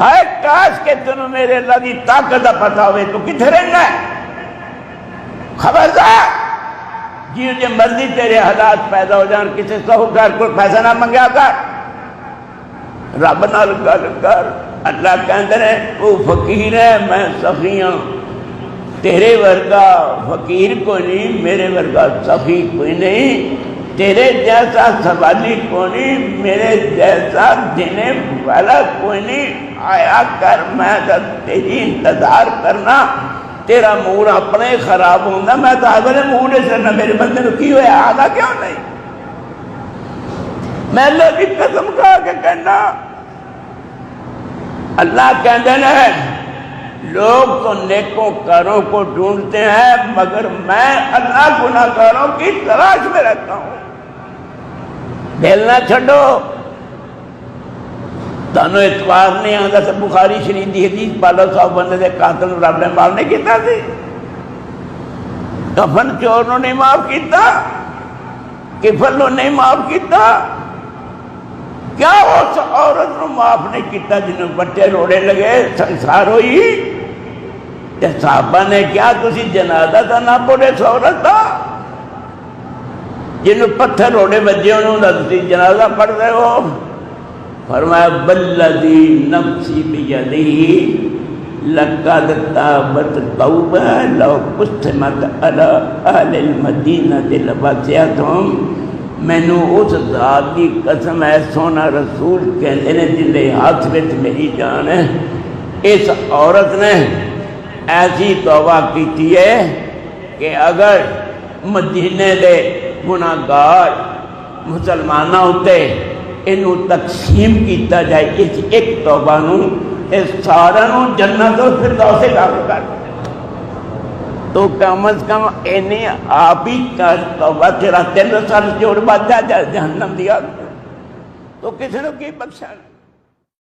ہائے کاش کہ تنوں میرے اللہ دی طاقت دا پتا ہوئے تو کتھے رہنا ہے؟ خبردار جیو جے مرضی تیرے حالات پیدا ہو جان، کسی ساہوکار کو پیسہ نہ منگیا کر، رب نال گل کر۔ اللہ کہندے نے وہ فقیر ہے میں سخی ہوں، تیرے ورگا فقیر کوئی نہیں، میرے ورگا سخی کوئی نہیں، تیرے جیسا سوالی کوئی نہیں، میرے جیسا دینے والا کوئی نہیں، آیا کر میں تیری انتظار کرنا، تیرا مور اپنے خراب ہوندہ، میں تو آدھے مور نے سرنا میرے بندے نو کی ہویا آدھا کیوں نہیں؟ میں اللہ کی قسم کہا کہ کہنا اللہ کہندے ہیں لوگ تو نیکوں کاروں کو ڈھونڈتے ہیں مگر میں اللہ گناہ کاروں کی تلاش میں رہتا ہوں۔ دل نہ چھڑو، تانوں اتوار نہیں آنگا سے بخاری شریف دی حدیث بالا صاحب بندے دے قاتل رب نے معاف نہیں کیتا تھی، کفن چور نے نہیں معاف کیتا، کفن نے نہیں معاف کیتا، کیا اس عورت نے معاف نہیں کیتا جنہوں بٹے روڑے لگے سنسار ہوئی؟ تے صحابہ نے کیا تسی جنازہ تھا نہ پڑے اس عورت تھا جنہوں پتھر روڑے بجے انہوں نے تسی جنازہ پڑھ رہے ہو؟ فرمایا بالذی نفسی بیدی لقد تابت توبہ لو قسمت علی اہل المدینہ لوسعتہم، میں نے اس ذات کی قسم ہے سونا رسول کہتے ہیں جن کے ہاتھ میں میری جان ہے، اس عورت نے ایسی توبہ کی ہے کہ اگر مدینے دے گناہگار مسلمانہ ہوتے انہوں تقسیم کیتا جائے اس ایک توبہ نوں اس سارا نوں جنت و فردوس سے داخل کر تو کم از کم انہیں آپ ہی کا توبہ تیرا 3 سال جوڑ بات جہنم دیا تو کسی نے کی بخشا